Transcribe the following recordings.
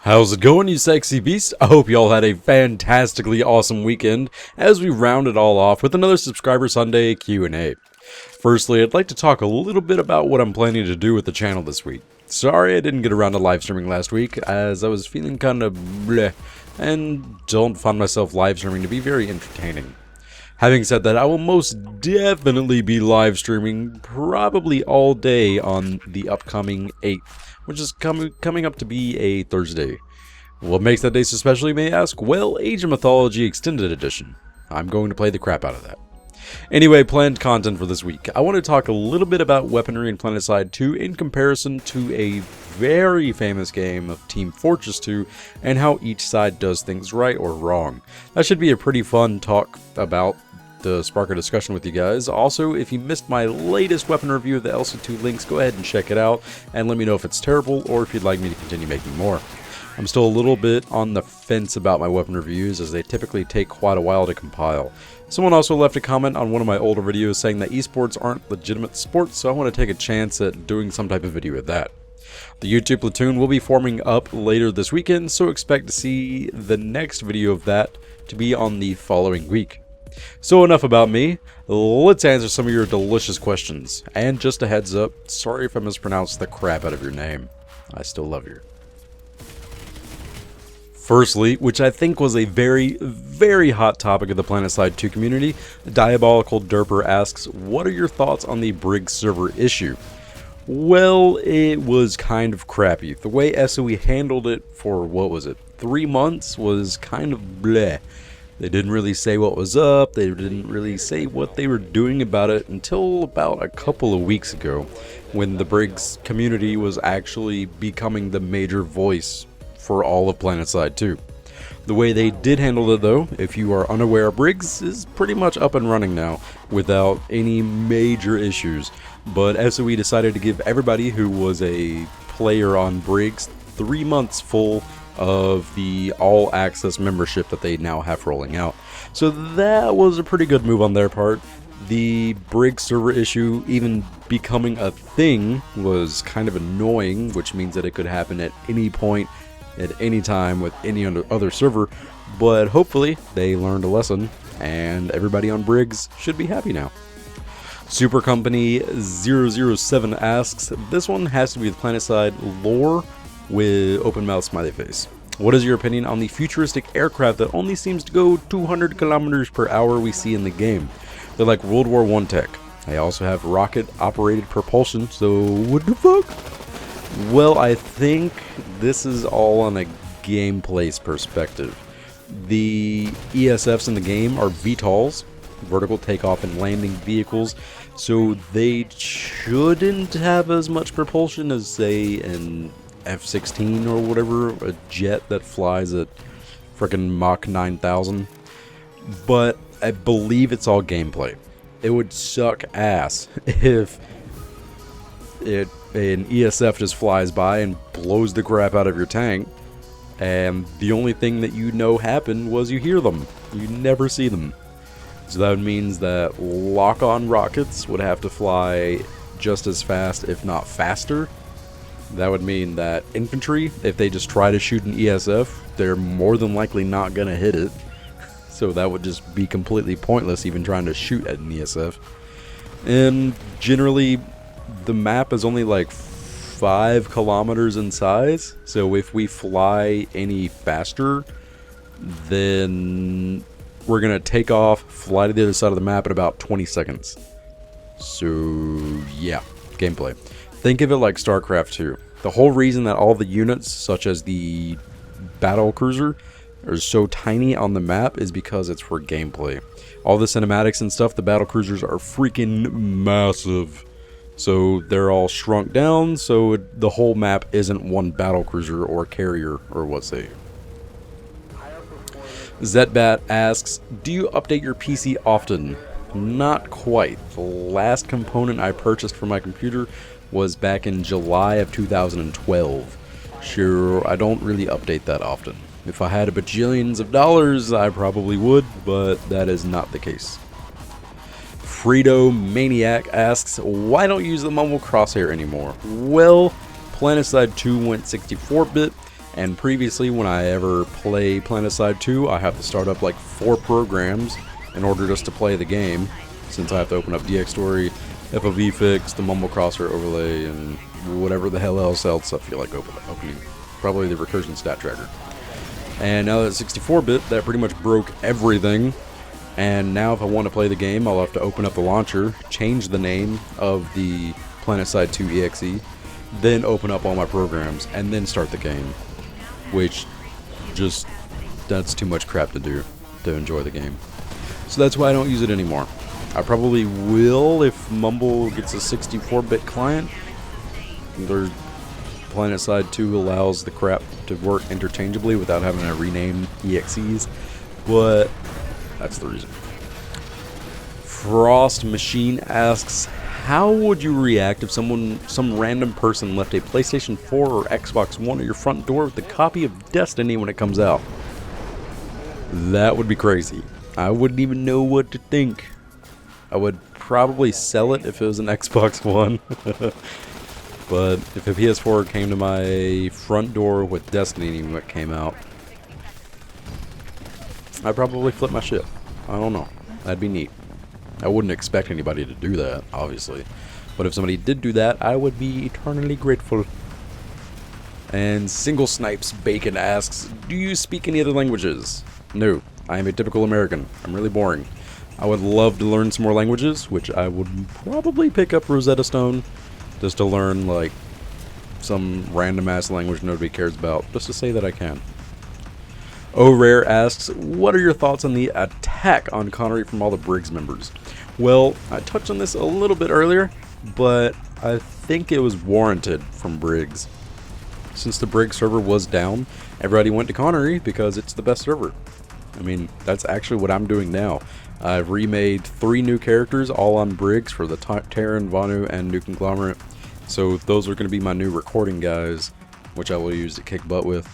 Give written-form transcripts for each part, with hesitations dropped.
How's it going, you sexy beasts? I hope y'all had a fantastically awesome weekend as we round it all off with another Subscriber Sunday Q&A. Firstly, I'd like to talk a little bit about what I'm planning to do with the channel this week. Sorry I didn't get around to live streaming last week as I was feeling kind of bleh and don't find myself live streaming to be very entertaining. Having said that, I will most definitely be live streaming probably all day on the upcoming 8th, which is coming up to be a Thursday. What makes that day so special, you may ask? Well, Age of Mythology Extended Edition. I'm going to play the crap out of that. Anyway, planned content for this week. I want to talk a little bit about weaponry in Planetside 2 in comparison to a very famous game of Team Fortress 2 and how each side does things right or wrong. That should be a pretty fun talk about to spark a discussion with you guys. Also, if you missed my latest weapon review of the LC2 links, go ahead and check it out and let me know if it's terrible or if you'd like me to continue making more. I'm still a little bit on the fence about my weapon reviews as they typically take quite a while to compile. Someone also left a comment on one of my older videos saying that esports aren't legitimate sports, so I want to take a chance at doing some type of video with that. The YouTube platoon will be forming up later this weekend, so expect to see the next video of that to be on the following week. So enough about me, let's answer some of your delicious questions. And just a heads up, sorry if I mispronounced the crap out of your name. I still love you. Firstly, which I think was a very hot topic of the Planetside 2 community, Diabolical Derper asks, what are your thoughts on the brig server issue? Well, it was kind of crappy. The way SOE handled it for, 3 months was kind of bleh. They didn't really say what was up, they didn't really say what they were doing about it until about a couple of weeks ago, when the Briggs community was actually becoming the major voice for all of Planetside 2. The way they did handle it though, if you are unaware, of Briggs is pretty much up and running now without any major issues, but SOE decided to give everybody who was a player on Briggs 3 months full of the all-access membership that they now have rolling out. So that was a pretty good move on their part. The brig server issue even becoming a thing was kind of annoying, which means that it could happen at any point, at any time, with any other server, but hopefully they learned a lesson, and everybody on Briggs should be happy now. Super Company 007 asks, this one has to be with Planetside lore, with open mouth smiley face. What is your opinion on the futuristic aircraft that only seems to go 200 kilometers per hour we see in the game? They're like World War I tech. They also have rocket operated propulsion, so what the fuck? Well, I think this is all on a gameplay perspective. The ESFs in the game are VTOLs, vertical takeoff and landing vehicles, so they shouldn't have as much propulsion as, say, an F-16 or whatever, a jet that flies at frickin' Mach 9000. But I believe it's all gameplay. It would suck ass if an ESF just flies by and blows the crap out of your tank, and the only thing that you know happened was you hear them. You never see them. So that means that lock-on rockets would have to fly just as fast, if not faster. That would mean that infantry, if they just try to shoot an ESF, they're more than likely not going to hit it. So that would just be completely pointless even trying to shoot at an ESF. And generally, the map is only like 5 kilometers in size. So if we fly any faster, then we're going to take off, fly to the other side of the map in about 20 seconds. So yeah, gameplay. Think of it like StarCraft 2. The whole reason that all the units, such as the battle cruiser, are so tiny on the map is because it's for gameplay. All the cinematics and stuff, the battle cruisers are freaking massive. So they're all shrunk down, so the whole map isn't one battle cruiser or carrier or what's it. Zetbat asks, do you update your PC often? Not quite. The last component I purchased for my computer was back in July of 2012. Sure, I don't really update that often. If I had a bajillions of dollars, I probably would, but that is not the case. Frito Maniac asks, why don't you use the mumble crosshair anymore? Well, Planetside 2 went 64-bit, And previously, when I ever play Planetside 2, I have to start up like 4 programs in order just to play the game, since I have to open up DX Story, FOV Fix, the Mumble Crosser overlay, and whatever the hell else I feel like opening. Probably the recursion stat tracker. And now that it's 64-bit, that pretty much broke everything. And now if I want to play the game, I'll have to open up the launcher, change the name of the Planetside 2 EXE, then open up all my programs, and then start the game. Which, that's too much crap to do to enjoy the game. So that's why I don't use it anymore. I probably will if Mumble gets a 64-bit client. Their Planetside 2 allows the crap to work interchangeably without having to rename EXEs, but that's the reason. Frost Machine asks, how would you react if some random person left a PlayStation 4 or Xbox One at your front door with a copy of Destiny when it comes out? That would be crazy. I wouldn't even know what to think. I would probably sell it if it was an Xbox One. But if a PS4 came to my front door with Destiny when it came out, I'd probably flip my shit. I don't know. That'd be neat. I wouldn't expect anybody to do that, obviously. But if somebody did do that, I would be eternally grateful. And Single Snipes Bacon asks, do you speak any other languages? No, I am a typical American. I'm really boring. I would love to learn some more languages, which I would probably pick up Rosetta Stone, just to learn, like, some random-ass language nobody cares about, just to say that I can. O-Rare asks, what are your thoughts on the attack on Connery from all the Briggs members? Well, I touched on this a little bit earlier, but I think it was warranted from Briggs. Since the Briggs server was down, everybody went to Connery because it's the best server. I mean, that's actually what I'm doing now. I've remade 3 new characters, all on Briggs, for the Terran, Vanu, and New Conglomerate. So those are going to be my new recording guys, which I will use to kick butt with.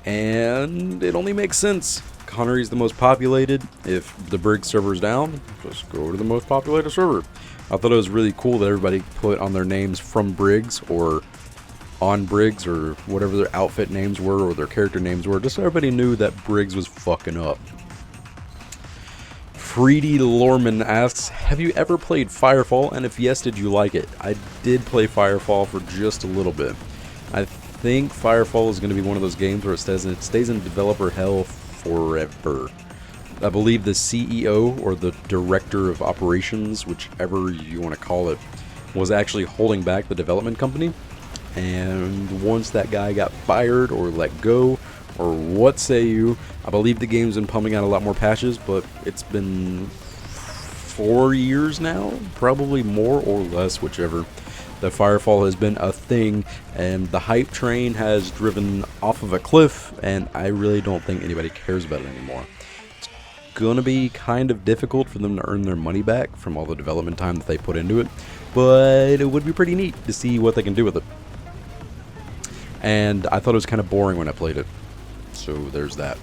And it only makes sense. Connery's the most populated. If the Briggs server's down, just go to the most populated server. I thought it was really cool that everybody put on their names from Briggs, or on Briggs, or whatever their outfit names were, or their character names were, just so everybody knew that Briggs was fucking up. Freedy Lorman asks, have you ever played Firefall, and if yes, did you like it? I did play Firefall for just a little bit. I think Firefall is going to be one of those games where it stays in developer hell forever. I believe the CEO, or the director of operations, whichever you want to call it, was actually holding back the development company. And once that guy got fired or let go, or what say you, I believe the game's been pumping out a lot more patches, but it's been 4 years now, probably more or less, whichever. The Firefall has been a thing, and the hype train has driven off of a cliff, and I really don't think anybody cares about it anymore. It's gonna be kind of difficult for them to earn their money back from all the development time that they put into it, but it would be pretty neat to see what they can do with it. And I thought it was kind of boring when I played it, so there's that.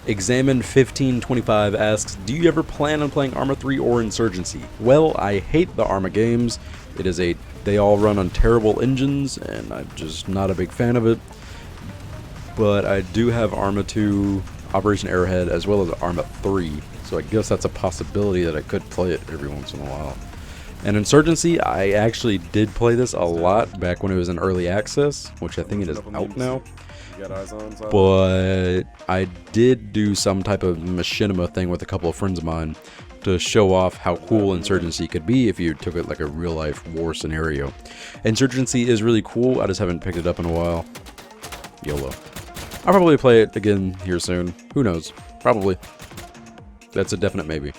Examine 1525 asks, do you ever plan on playing Arma 3 or Insurgency? Well, I hate the Arma games. They all run on terrible engines, and I'm just not a big fan of it. But I do have Arma 2, Operation Arrowhead, as well as Arma 3, so I guess that's a possibility that I could play it every once in a while. And Insurgency, I actually did play this a lot back when it was in early access, which I think it is out now. But I did do some type of machinima thing with a couple of friends of mine to show off how cool Insurgency could be if you took it like a real-life war scenario. Insurgency is really cool, I just haven't picked it up in a while. YOLO. I'll probably play it again here soon. Who knows? Probably. That's a definite maybe.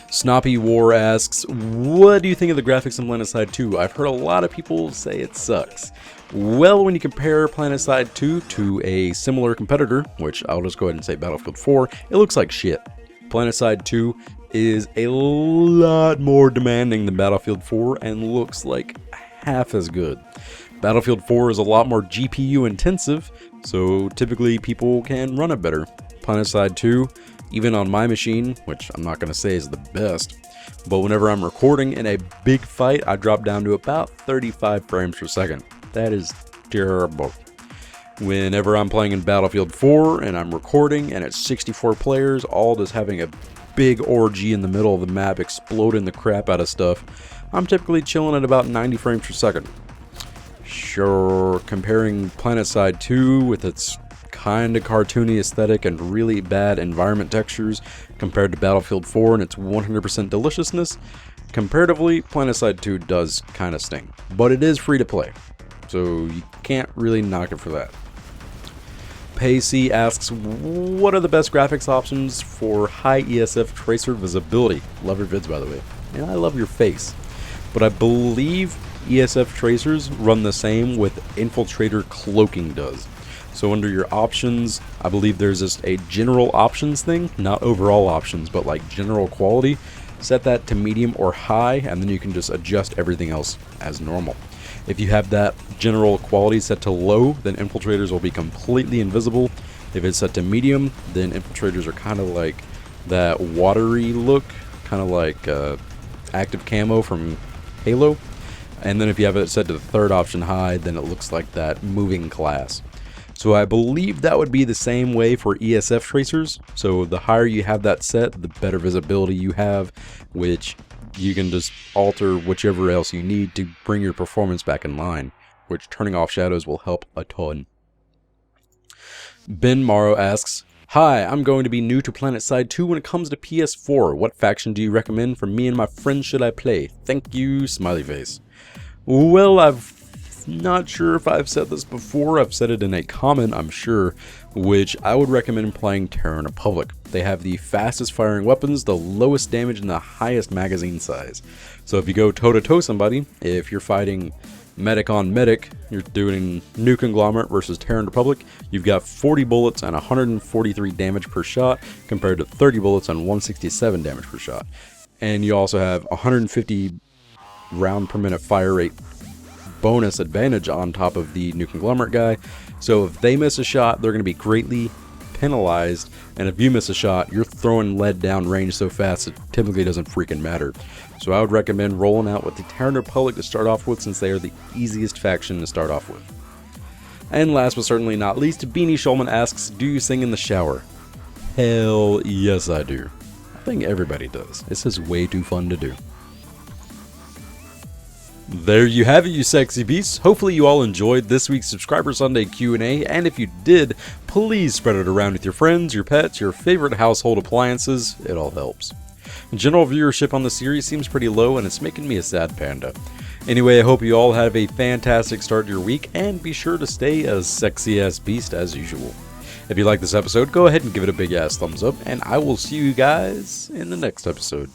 Snoppy War asks, what do you think of the graphics in Planetside 2? I've heard a lot of people say it sucks. Well, when you compare Planetside 2 to a similar competitor, which I'll just go ahead and say Battlefield 4, it looks like shit. Planetside 2 is a lot more demanding than Battlefield 4 and looks like half as good. Battlefield 4 is a lot more GPU intensive, so typically people can run it better. Planetside 2, even on my machine, which I'm not going to say is the best, but whenever I'm recording in a big fight, I drop down to about 35 frames per second. That is terrible. Whenever I'm playing in Battlefield 4 and I'm recording and it's 64 players, all just having a big orgy in the middle of the map exploding the crap out of stuff, I'm typically chilling at about 90 frames per second. Sure, comparing Planetside 2 with its kinda cartoony aesthetic and really bad environment textures compared to Battlefield 4 and its 100% deliciousness, comparatively, Planetside 2 does kinda sting. But it is free to play, so you can't really knock it for that. Pacey asks, what are the best graphics options for high ESF Tracer visibility? Love your vids, by the way. And I love your face. But I believe ESF Tracers run the same with Infiltrator Cloaking does. So under your options, I believe there's just a general options thing, not overall options, but like general quality. Set that to medium or high, and then you can just adjust everything else as normal. If you have that general quality set to low, then infiltrators will be completely invisible. If it's set to medium, then infiltrators are kind of like that watery look, kind of like active camo from Halo. And then if you have it set to the third option high, then it looks like that moving class. So I believe that would be the same way for ESF tracers. So the higher you have that set, the better visibility you have, which you can just alter whichever else you need to bring your performance back in line, which turning off shadows will help a ton. Ben Morrow asks, hi, I'm going to be new to Planetside 2 when it comes to PS4. What faction do you recommend for me and my friends should I play? Thank you, smiley face. Well, I'm not sure if I've said this before. I've said it in a comment, I'm sure, which I would recommend playing Terran Republic. They have the fastest firing weapons, the lowest damage, and the highest magazine size. So if you go toe-to-toe somebody, if you're fighting medic on medic, you're doing New Conglomerate versus Terran Republic, you've got 40 bullets and 143 damage per shot compared to 30 bullets and 167 damage per shot. And you also have 150 round per minute fire rate bonus advantage on top of the New Conglomerate guy. So if they miss a shot, they're going to be greatly penalized, and if you miss a shot, you're throwing lead down range so fast it typically doesn't freaking matter. So I would recommend rolling out with the Terran Republic to start off with, since they are the easiest faction to start off with. And last but certainly not least, Beanie Shulman asks, do you sing in the shower? Hell yes I do. I think everybody does. It's just way too fun to do. There you have it, you sexy beasts. Hopefully you all enjoyed this week's Subscriber Sunday Q&A, and if you did, please spread it around with your friends, your pets, your favorite household appliances. It all helps. General viewership on the series seems pretty low, and it's making me a sad panda. Anyway, I hope you all have a fantastic start to your week, and be sure to stay a sexy ass beast as usual. If you like this episode, go ahead and give it a big ass thumbs up, and I will see you guys in the next episode.